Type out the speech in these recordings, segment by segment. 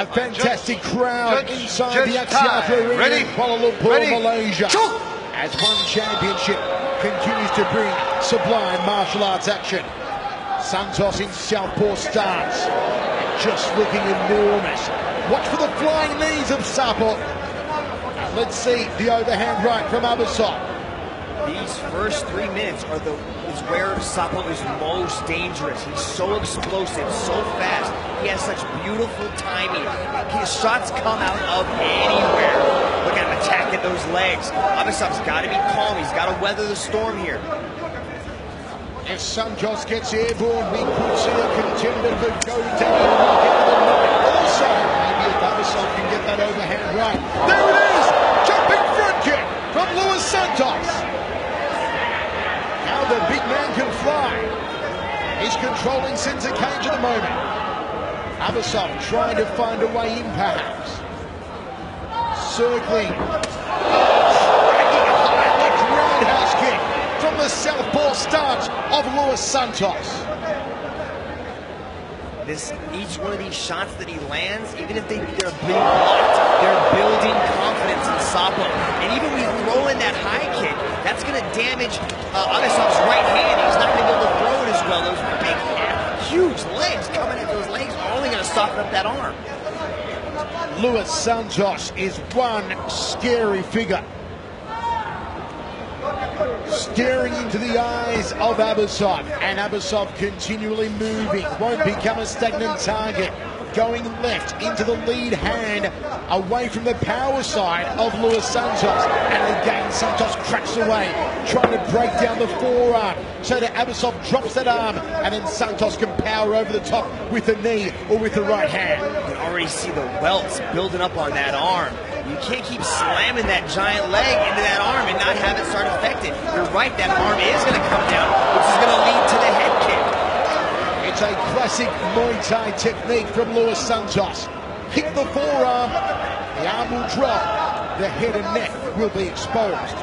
A fantastic crowd inside the Axiata Arena in Kuala Lumpur, Malaysia. As one championship continues to bring sublime martial arts action. Santos in southpaw stance, just looking enormous. Watch for the flying knees of Sapo. Let's see the overhand right from Abasov. These first 3 minutes is where Sapo is most dangerous. He's so explosive, so fast. He has such beautiful timing. His shots come out of anywhere. Look at him attacking those legs. Abasov's got to be calm. He's got to weather the storm here. If Santos gets airborne, we could see a contender for go down knockout of the night. Also, maybe if Abasov can get that overhand right. There it is! Jumping front kick from Luis Santos. Now the big man can fly. He's controlling center cage at the moment. Abasov trying to find a way in, perhaps. Circling. Striking a high left roundhouse kick from the southpaw stance of Luis Santos. Each one of these shots that he lands, even if they're being blocked, they're building confidence in Sapo. And even when you throw in that high kick, that's going to damage Abasov's right hand. He's not going to be able to throw it as well. Those big, huge legs coming at those legs are only going to soften up that arm. Luis Santos is one scary figure. Staring into the eyes of Abasov, and Abasov continually moving, won't become a stagnant target. Going left into the lead hand, away from the power side of Luis Santos. And again, Santos cracks away, trying to break down the forearm, so that Abasov drops that arm, and then Santos can power over the top with the knee or with the right hand. You can already see the welts building up on that arm. You can't keep slamming that giant leg into that arm and not have it start affecting. You're right, that arm is going to come down, which is going to lead to the head kick. It's a classic Muay Thai technique from Luis Santos. Kick the forearm, the arm will drop, the head and neck will be exposed.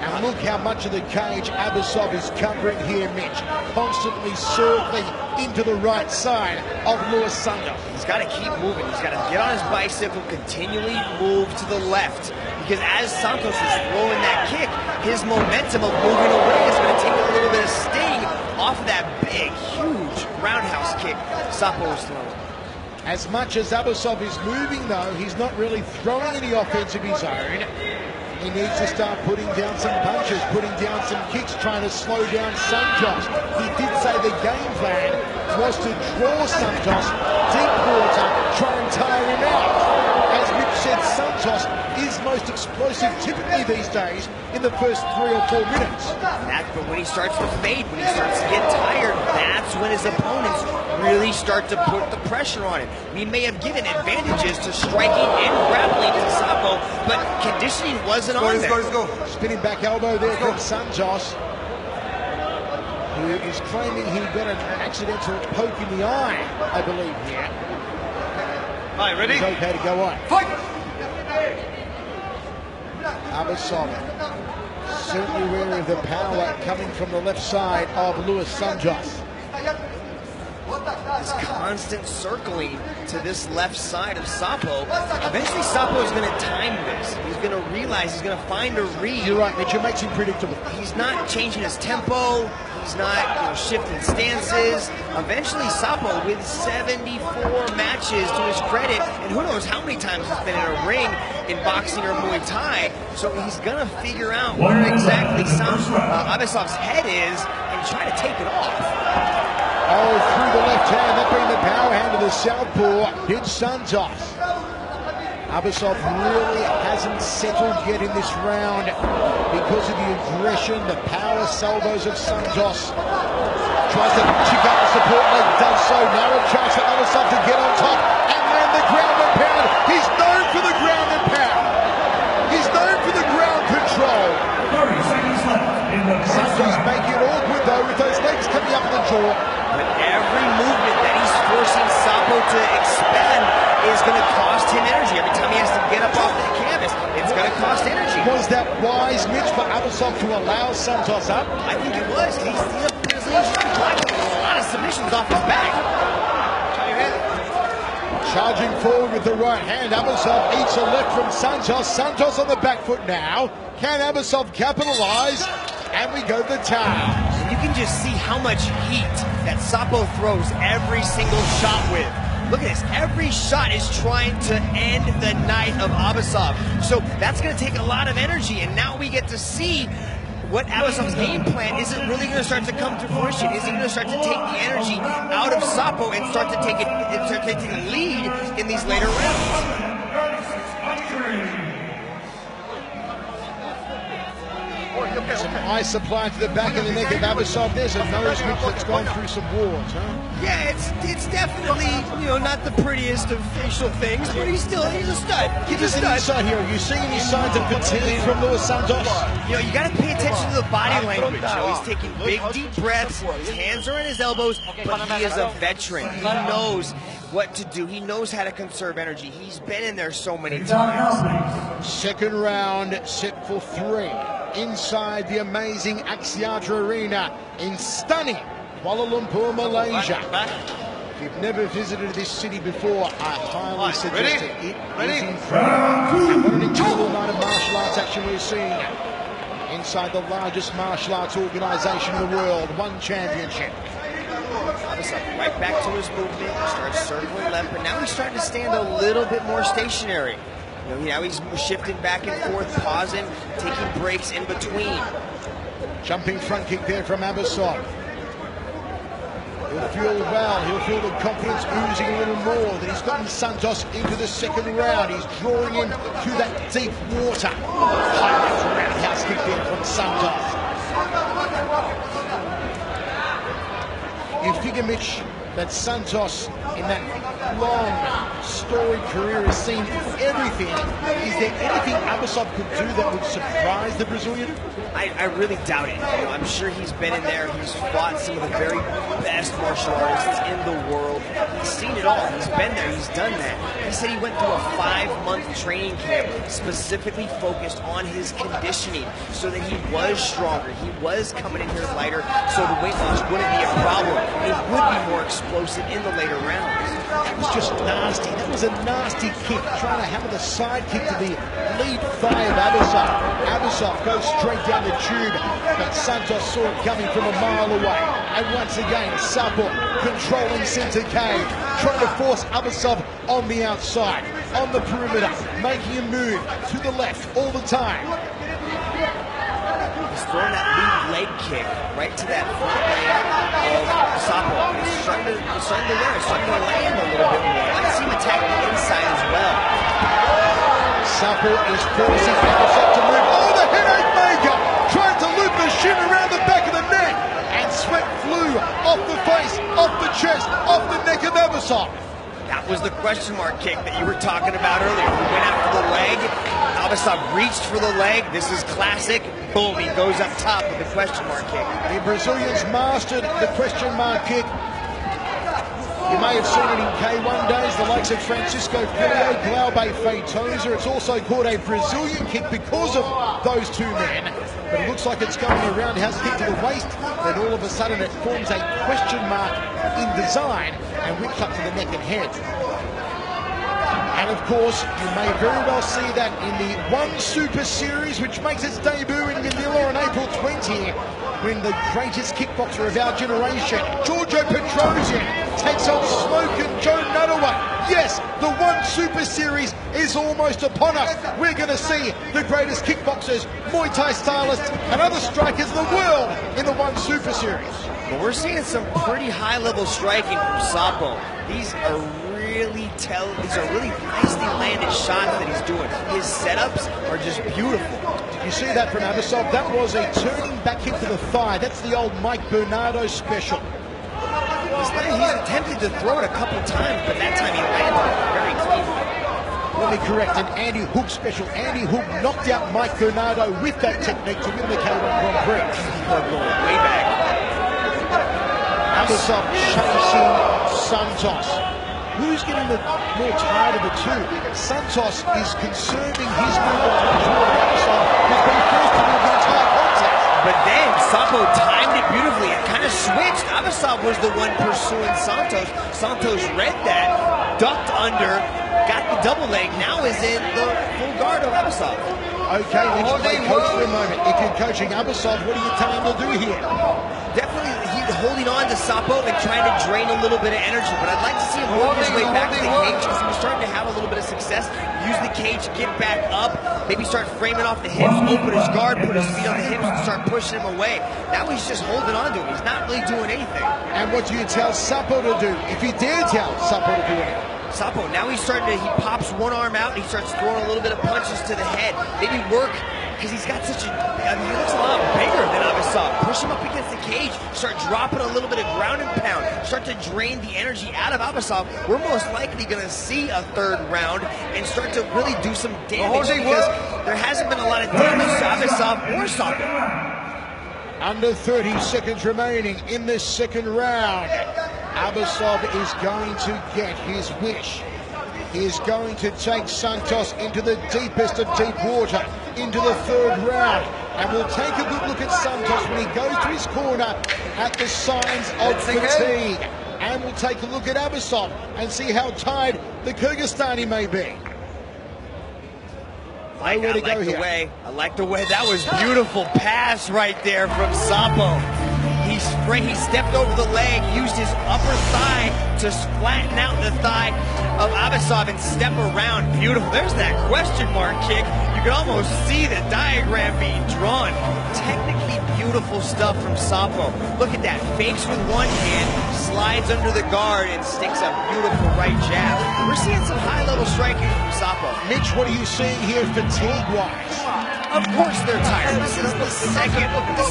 And look how much of the cage Abasov is covering here, Mitch. Constantly circling into the right side of Luis Santos. He's got to keep moving. He's got to get on his bicycle, continually move to the left. Because as Santos is throwing that kick, his momentum of moving away is going to take a little bit of sting off of that big, huge roundhouse kick Sapo was throwing. As much as Abasov is moving, though, he's not really throwing any offense of his own. He needs to start putting down some punches, putting down some kicks, trying to slow down Santos. He did say the game plan was to draw Santos deep water, try and tire him out. As Mitch said, Santos is most explosive typically these days in the first 3 or 4 minutes. But when he starts to fade, when he starts to get tired, that's when his opponents really start to put the pressure on him. We may have given advantages to striking and grappling to Sapo, but conditioning wasn't on there. Let's go. Spinning back elbow there from Santos, who is claiming he got an accidental poke in the eye, I believe, here. All right, ready? He's okay to go on. Fight! Abasov certainly aware of the power coming from the left side of Luis Santos. This constant circling to this left side of Sapo. Eventually Sapo is going to time this. He's going to realize he's going to find a read. You're right, Mitch, it makes him predictable. He's not changing his tempo. He's not shifting stances. Eventually Sapo, with 74 matches to his credit, and who knows how many times he's been in a ring in boxing or Muay Thai, so he's going to figure out where exactly Abasov's head is and try to take it off. Oh, through the left hand, that being the power hand of the southpaw, hits Santos. Abasov really hasn't settled yet in this round because of the aggression, the power salvos of Santos. Tries to chick out the support leg, does so. Now a chance for Abasov to get on top and land the ground and pound. He's known for the ground and pound. He's known for the ground control. 30 seconds left in the Santos making it awkward though with those legs coming up the jaw. But every movement that he's forcing Sapo to expend is going to cost him energy. Every time he has to get up off the canvas, it's going to cost energy. Was that wise, Mitch, for Abasov to allow Santos up? I think it was. He's a Brazilian blocking a lot of submissions off his back. Charging forward with the right hand, Abasov eats a left from Santos. Santos on the back foot now. Can Abasov capitalize? And we go to the tower. You can just see how much heat that Sapo throws every single shot with. Look at this, every shot is trying to end the night of Abasov. So that's gonna take a lot of energy, and now we get to see what Abasov's game plan isn't really going to start to come to fruition. Is he going to start to take the energy out of Sapo and start to take the lead in these later rounds? Some ice applied to the back of the neck of Abasov. There's a nose whip that's gone through some wars, huh? Yeah, it's definitely, you know, not the prettiest of facial things, but he's a stud. Give us an insight here. Are you seeing any signs of fatigue from Luis Santos? You know, you got to pay attention to the body language. You know, he's taking big, deep breaths. His hands are on his elbows, but he is a veteran. He knows what to do. He knows how to conserve energy. He's been in there so many times. Second round set for 3 inside the amazing Axiata Arena in stunning Kuala Lumpur, Malaysia. If you've never visited this city before, I highly suggest it. It is incredible. And what an incredible night of martial arts action we're seeing inside the largest martial arts organization in the world, One Championship. Right back to his movement, starts circling left, but now he's starting to stand a little bit more stationary. You know, now he's shifting back and forth, pausing, taking breaks in between. Jumping front kick there from Abasov. He'll feel well, he'll feel the confidence oozing a little more that he's gotten Santos into the second round. He's drawing him to that deep water. High left roundhouse kick there from Santos. You figure, Mitch, that Santos in that long, storied career has seen everything. Is there anything Abasov could do that would surprise the Brazilian? I really doubt it. You know, I'm sure he's been in there. He's fought some of the very best martial artists in the world. He's seen it all. He's been there. He's done that. He said he went through a 5-month training camp specifically focused on his conditioning so that he was stronger. He was coming in here lighter so the weight loss wouldn't be a problem. He would be more explosive in the later rounds. That was just nasty. That was a nasty kick, trying to hammer the side kick to the lead thigh of Abasov. Abasov goes straight down the tube, but Santos saw it coming from a mile away. And once again, Sapo controlling center cage, trying to force Abasov on the outside, on the perimeter, making him move to the left all the time. He's throwing that lead leg kick right to that front leg of Sapo. He's starting to land a little bit more. I see him attack the inside as well. Sapo is forcing Abasov to move. Oh, the headache maker! Trying to loop the shin around the back of the neck, and sweat flew off the face, off the chest, off the neck of Abasov. That was the question mark kick that you were talking about earlier. He went after the leg. Abasov reached for the leg. This is classic. Boom, he goes up top with the question mark kick. The Brazilians mastered the question mark kick. You may have seen it in K1 days, the likes of Francisco Filho, Glaube Feitosa. It's also called a Brazilian kick because of those two men. But it looks like it's going a roundhouse kick to the waist, then all of a sudden it forms a question mark in design and whips up to the neck and head. And of course, you may very well see that in the One Super Series, which makes its debut in Manila on April 20, when the greatest kickboxer of our generation, Giorgio Petrosian, takes on Smoke and Joe Nuttaway. Yes, the One Super Series is almost upon us. We're going to see the greatest kickboxers, Muay Thai stylists, and other strikers in the world in the One Super Series. But we're seeing some pretty high-level striking from Sapo. These are really nicely landed shots that he's doing. His setups are just beautiful. You see that from Abasov? That was a turning back kick to the thigh. That's the old Mike Bernardo special. He's attempted to throw it a couple times, but that time he landed very clean. Let me correct, an Andy Hook special. Andy Hook knocked out Mike Bernardo with that technique to win the K1 Grand Prix. Going way back. Abasov chasing Santos. Who's getting the more tired of the two? Santos is conserving his movement toward Abasov, who's been forced to move the entire contest. But then Sapo timed it beautifully. It kind of switched. Abasov was the one pursuing Santos. Santos read that, ducked under, got the double leg, now is in the full guard of Abasov. Okay, let's play coach for a moment. If you're coaching Abasov, what are you telling him to do here? Definitely he's holding on to Sapo and trying to drain a little bit of energy, but I'd like to see him work his way back to the cage because he was starting to have a little bit of success. Use the cage, get back up, maybe start framing off the hips, open his guard, put his feet on the hips and start pushing him away. Now he's just holding on to him. He's not really doing anything. And what do you tell Sapo to do, if you dare tell Sapo to do anything? Sapo, now he's starting to, he pops one arm out and he starts throwing a little bit of punches to the head. Maybe work, because he's got such a, I mean, he looks a lot bigger than Abasov. Push him up against the cage, start dropping a little bit of ground and pound, start to drain the energy out of Abasov. We're most likely going to see a third round and start to really do some damage because there hasn't been a lot of damage to Abasov or Sapo. Under 30 seconds remaining in this second round. Abasov is going to get his wish. He is going to take Santos into the deepest of deep water, into the third round. And we'll take a good look at Santos when he goes to his corner at the signs of fatigue. And we'll take a look at Abasov and see how tired the Kyrgyzstani may be. I like the way that was beautiful pass right there from Sapo. He stepped over the leg, used his upper thigh to flatten out the thigh of Abasov and step around. Beautiful. There's that question mark kick. You can almost see the diagram being drawn. Technically beautiful stuff from Sapo. Look at that. Fakes with one hand, slides under the guard, and sticks a beautiful right jab. We're seeing some high-level striking from Sapo. Mitch, what are you seeing here fatigue-wise? Of course they're tired. This is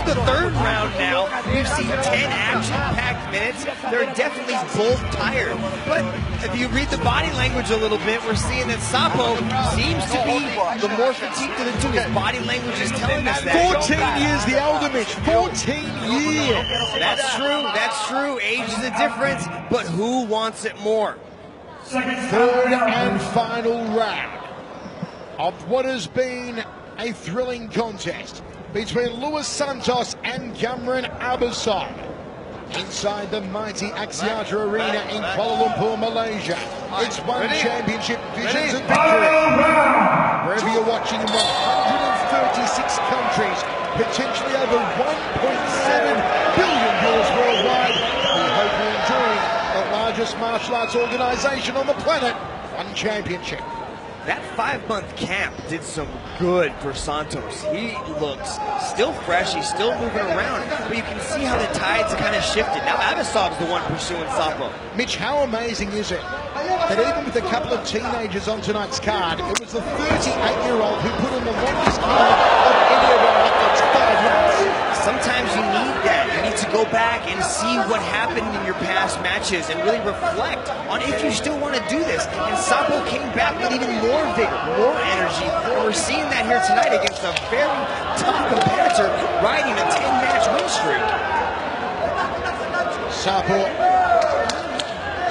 the third round now. We've seen 10 action-packed minutes. They're definitely both tired. But if you read the body language a little bit, we're seeing that Sapo seems to be the more fatigued of the two. His body language is telling us that. 14 years the elder Mitch, 14 years. That's true. Age is a difference, but who wants it more? Third and final round of what has been a thrilling contest between Luis Santos and Cameron Abasov inside the mighty Axiata Arena in Kuala Lumpur, Malaysia. It's one championship visions of victory. Wherever you're watching in 136 countries, potentially over 1.7 billion viewers worldwide, we hope you're enjoying the largest martial arts organization on the planet, One Championship. That 5-month camp did some good for Santos. He looks still fresh, he's still moving around, but you can see how the tides kind of shifted. Now Abasov's the one pursuing Sapo. Mitch, how amazing is it that even with a couple of teenagers on tonight's card, it was the 38-year-old who put in the longest card of any of our athletes, 5 months. Sometimes you need that. You need to go back and see what happened in your past matches and really reflect on if you still want to do this. And Sapo came back with even more vigor, more energy. And we're seeing that here tonight against a very tough competitor riding a 10-match win streak. Sapo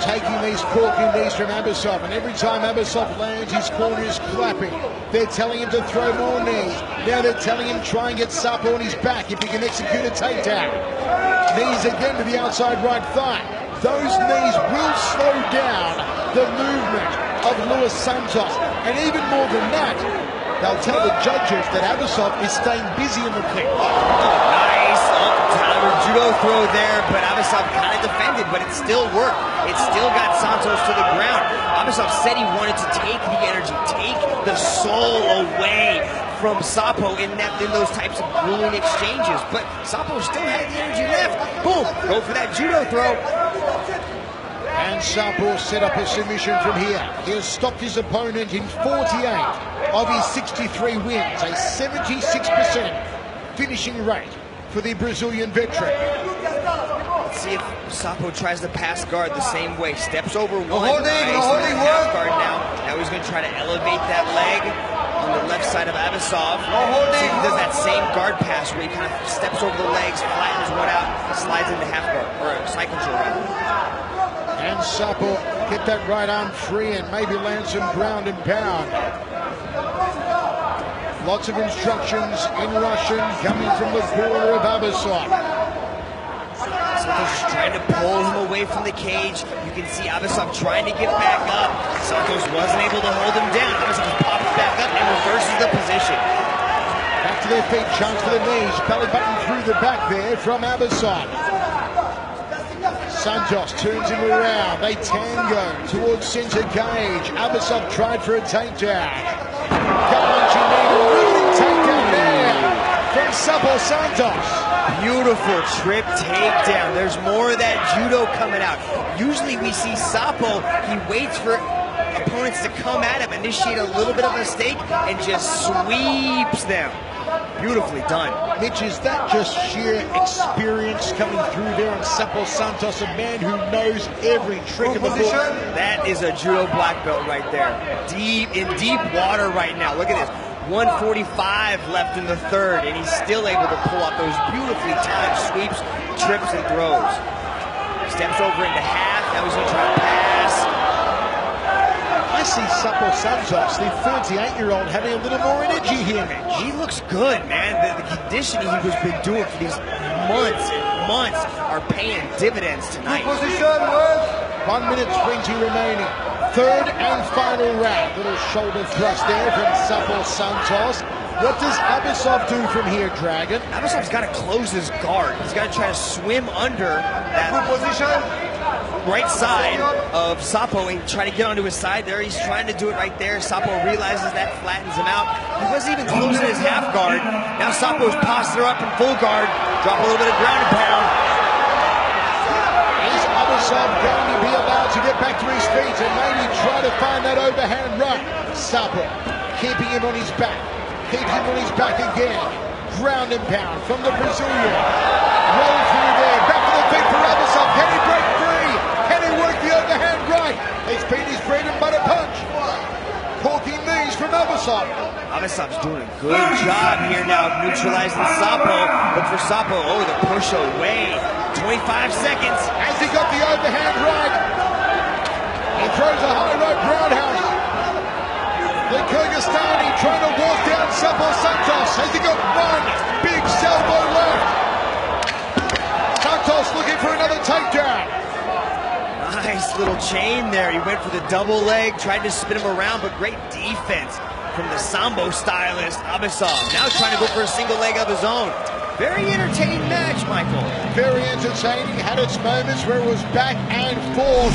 taking these corking knees from Abasov, and every time Abasov lands, his corner is clapping. They're telling him to throw more knees. Now they're telling him try and get Sapo on his back if he can execute a takedown. Knees again to the outside right thigh. Those knees will slow down the movement of Luis Santos, and even more than that, they'll tell the judges that Abasov is staying busy in the clinch. Nice judo throw there, but Abasov kind of defended, but it still worked. It still got Santos to the ground. Abasov said he wanted to take the energy, take the soul away from Sapo in those types of grueling exchanges, but Sapo still had the energy left. Boom, go for that judo throw. And Sapo set up a submission from here. He has stopped his opponent in 48 of his 63 wins, a 76% finishing rate for the Brazilian veteran. Let's see if Sapo tries to pass guard the same way. Steps over one, half guard now. Now he's going to try to elevate that leg on the left side of Abasov. See if he does that same guard pass where he kind of steps over the legs, flattens one out, slides into half guard, or side control rather. And Sapo get that right arm free and maybe land some ground and pound. Lots of instructions in Russian coming from the corner of Abasov. So Santos is trying to pull him away from the cage. You can see Abasov trying to get back up. Santos wasn't able to hold him down. Abasov pops back up and reverses the position. Back to their feet, chance for the knees. Belly button through the back there from Abasov. Santos turns him around. They tango towards center cage. Abasov tried for a takedown. Really takedown there from Sapo Santos. Beautiful trip takedown. There's more of that judo coming out. Usually we see Sapo, he waits for opponents to come at him, initiate a little bit of a mistake, and just sweeps them. Beautifully done. Mitch, is that just sheer experience coming through there on Sapo Santos, a man who knows every trick of the book? That is a judo black belt right there. In deep water right now. Look at this. 1:45 left in the third, and he's still able to pull out those beautifully timed sweeps, trips, and throws. Steps over into half. Now he's going to try to pass. I see Sapo Santos, the 38-year-old, having a little more energy here, Mitch. He looks good, man. The conditioning he has been doing for these months and months are paying dividends tonight. 1 minute 20 remaining. Third and final round. Little shoulder thrust there from Sapo Santos. What does Abasov do from here, Dragon? Abasov's got to close his guard. He's got to try to swim under that right side of Sapo and try to get onto his side there. He's trying to do it right there. Sapo realizes that flattens him out. He wasn't even closing his half guard. Now Sapo's posture up in full guard. Drop a little bit of ground and pound. Is Abasov going to be allowed to get back to his feet and maybe try to find that overhand right? Sapo keeping him on his back. Keeps him on his back again. Ground and pound from the Brazilian. Roll through there. Back to the feet for Abasov. Can he break free? Can he work the overhand right? It's been his bread and butter punch. Corking knees from Abasov. Abasov's doing a good job here now of neutralizing Sapo. Look for Sapo. Oh, the push away. 25 seconds. Has he got the overhand right? He throws a high rope roundhouse. The Kyrgyzstani trying to walk down Sapo Santos. Has he got one big elbow left? Santos looking for another takedown. Nice little chain there. He went for the double leg, tried to spin him around, but great defense from the Sambo stylist, Abasov. Now trying to go for a single leg of his own. Very entertaining match, Michael. Very entertaining. Had its moments where it was back and forth.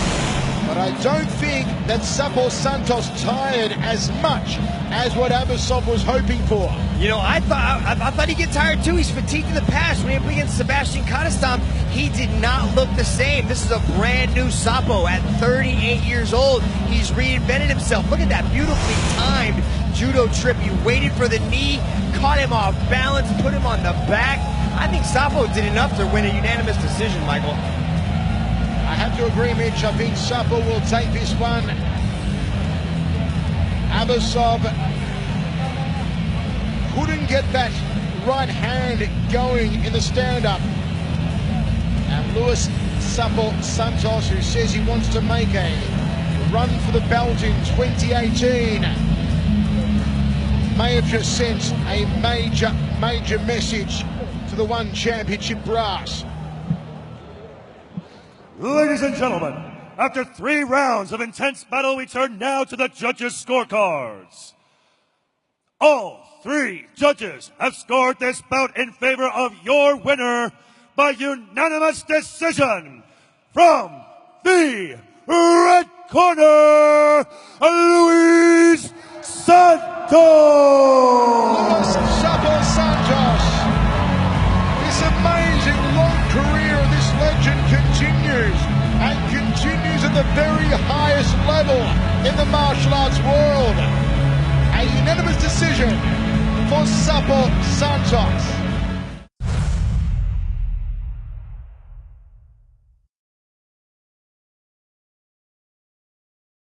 But I don't think that Sapo Santos tired as much as what Abasov was hoping for. You know, I thought he'd get tired too. He's fatigued in the past. When he went against Sebastian Kadestam, he did not look the same. This is a brand new Sapo at 38 years old. He's reinvented himself. Look at that beautifully timed judo trip. He waited for the knee, caught him off balance, put him on the back. I think Sapo did enough to win a unanimous decision, Michael. I have to agree, Mitch. I think Sapo will take this one. Abasov couldn't get that right hand going in the stand-up. And Luis Sapo Santos, who says he wants to make a run for the belt in 2018, may have just sent a major message to the One Championship brass. Ladies and gentlemen, after 3 rounds of intense battle, we turn now to the judges' scorecards. All 3 judges have scored this bout in favor of your winner by unanimous decision. From the red corner, Luis Santos. Sapo Santos. This amazing long career of this legend continues and continues at the very highest level in the martial arts world. A unanimous decision for Sapo Santos.